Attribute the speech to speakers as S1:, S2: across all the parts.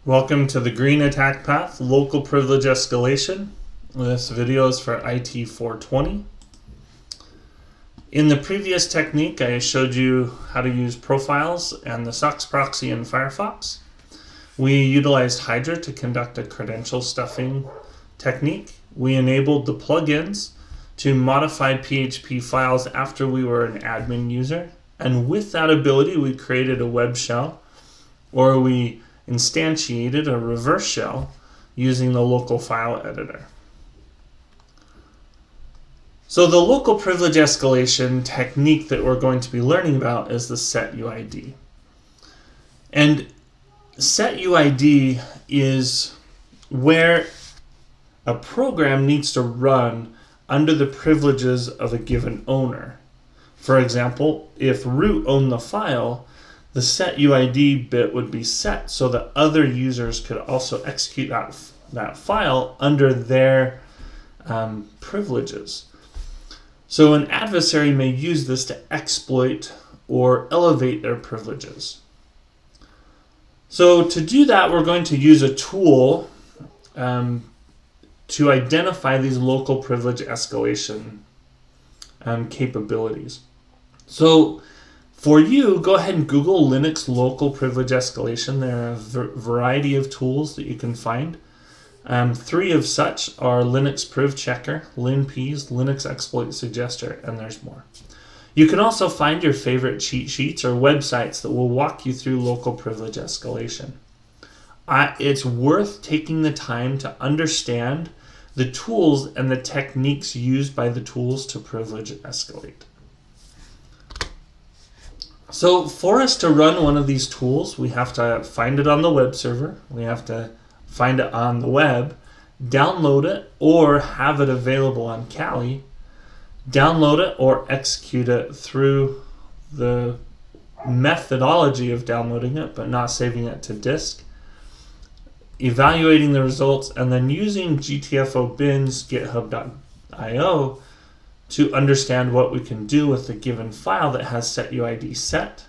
S1: Welcome to the Green Attack Path Local Privilege Escalation. This video is for IT420. In the previous technique, I showed you how to use profiles and the SOX proxy in Firefox. We utilized Hydra to conduct a credential stuffing technique. We enabled the plugins to modify PHP files after we were an admin user. And with that ability, we created a web shell, or we instantiated a reverse shell using the local file editor. So the local privilege escalation technique that we're going to be learning about is the setUID. And setUID is where a program needs to run under the privileges of a given owner. For example, if root owned the file, the setUID bit would be set so that other users could also execute that file under their privileges. So an adversary may use this to exploit or elevate their privileges. So to do that, we're going to use a tool to identify these local privilege escalation capabilities. So for you, go ahead and Google Linux local privilege escalation. There are a variety of tools that you can find. Three of such are Linux Priv Checker, LinPs, Linux Exploit Suggester, and there's more. You can also find your favorite cheat sheets or websites that will walk you through local privilege escalation. It's worth taking the time to understand the tools and the techniques used by the tools to privilege escalate. So for us to run one of these tools, we have to find it on the web server, we have to find it on the web, download it or have it available on Kali, download it or execute it through the methodology of downloading it but not saving it to disk, evaluating the results, and then using GTFO bins, github.io to understand what we can do with the given file that has setUID set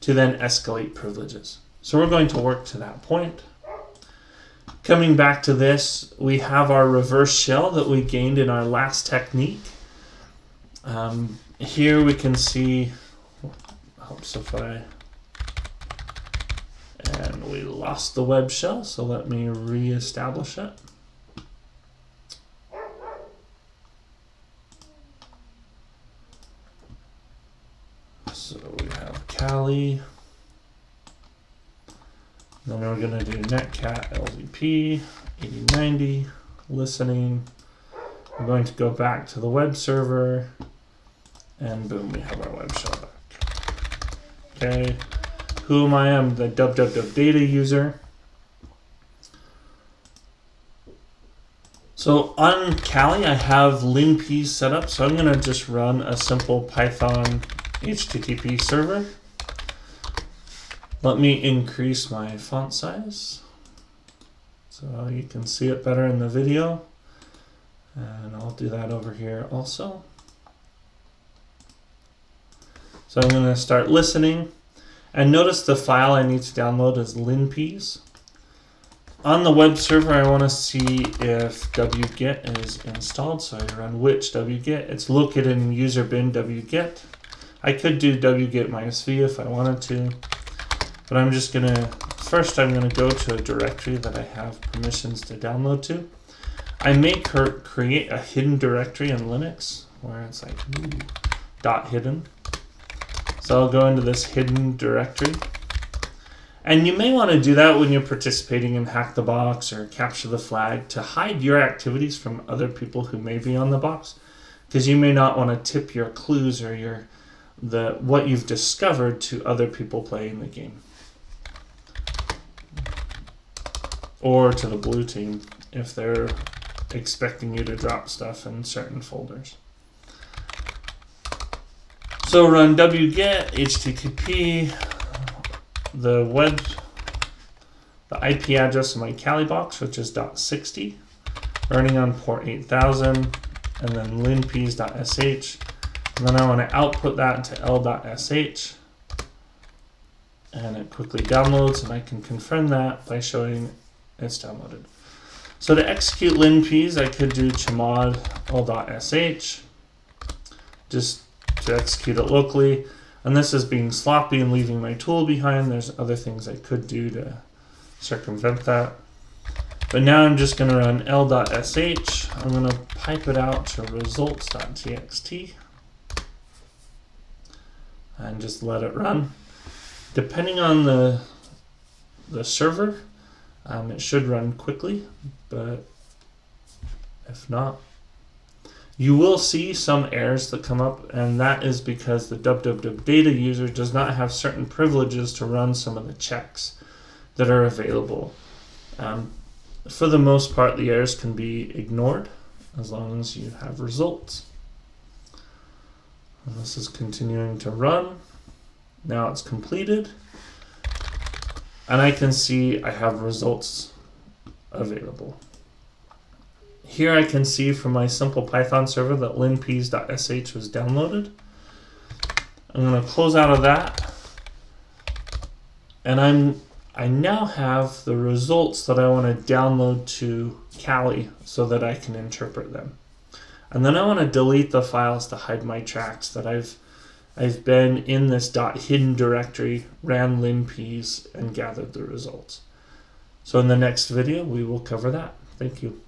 S1: to then escalate privileges. So we're going to work to that point. Coming back to this, we have our reverse shell that we gained in our last technique. Here we can see, and we lost the web shell, so let me reestablish it. So we have Kali, then we're going to do netcat LZP 8090, listening. I'm going to go back to the web server, and boom, we have our web shell back. Okay, who am I? I'm the www data user. So on Kali, I have LinPs set up, so I'm going to just run a simple Python HTTP server. Let me increase my font size so you can see it better in the video. And I'll do that over here also. So I'm going to start listening. And notice the file I need to download is LinPs. On the web server, I want to see if wget is installed. So I run which wget. It's located in user bin wget. I could do wget -v if I wanted to. But I'm just going to, first I'm going to go to a directory that I have permissions to download to. I may create a hidden directory in Linux where it's like .hidden. So I'll go into this hidden directory. And you may want to do that when you're participating in Hack the Box or Capture the Flag to hide your activities from other people who may be on the box, because you may not want to tip your clues or what you've discovered to other people playing the game. Or to the blue team if they're expecting you to drop stuff in certain folders. So run wget http, the IP address of my Kali box, which is .60, running on port 8000, and then linps.sh, and then I want to output that into l.sh. and it quickly downloads, and I can confirm that by showing it's downloaded. So to execute linps, I could do chmod all.sh just to execute it locally. And this is being sloppy and leaving my tool behind. There's other things I could do to circumvent that. But now I'm just going to run l.sh. I'm going to pipe it out to results.txt and just let it run. Depending on the server, it should run quickly, but if not, you will see some errors that come up, and that is because the www data user does not have certain privileges to run some of the checks that are available. For the most part, the errors can be ignored as long as you have results. And this is continuing to run. Now it's completed, and I can see I have results available. Here I can see from my simple Python server that linps.sh was downloaded. I'm going to close out of that, and I now have the results that I want to download to Kali so that I can interpret them. And then I want to delete the files to hide my tracks that I've been in this .hidden directory, ran linps, and gathered the results. So in the next video, we will cover that. Thank you.